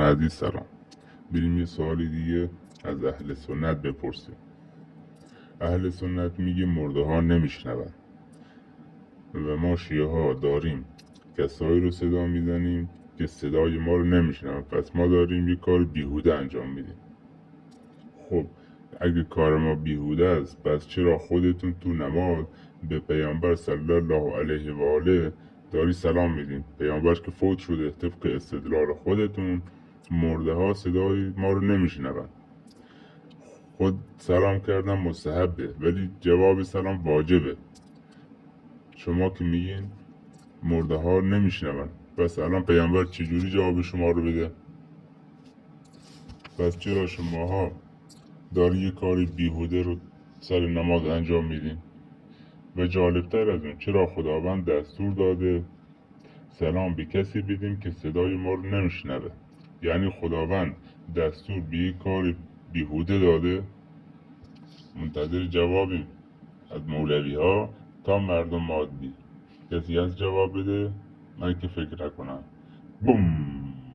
عزیز سلام. بریم یه سوالی دیگه از اهل سنت بپرسیم. اهل سنت میگه مرده ها نمیشنون و ما شیعه ها داریم کسایی رو صدا میزنیم که صدای ما رو نمیشنون، پس ما داریم یه کار بیهوده انجام میدیم. خب اگه کار ما بیهوده است، پس چرا خودتون تو نماز به پیامبر صلی الله علیه و آله داری سلام میدین؟ پیامبر که فوت شده، طبق استدلال خودتون مرده ها صدای ما رو نمیشنون. خود سلام کردن مستحبه ولی جواب سلام واجبه. شما که میگین مرده ها نمیشنون، پس الان پیامبر چجوری جواب شما رو بده؟ پس چرا شماها داری یه کاری بیهوده رو سر نماز انجام میدین؟ و جالبتر از اون، چرا خداوند دستور داده سلام به کسی بدیم که صدای ما رو نمیشنوه؟ یعنی خداوند دستور به یه کار بیهوده داده؟ منتظر جوابیم از مولوی ها تا مردم عادی. کسی از جواب بده؟ من که فکر نکنم. بوم.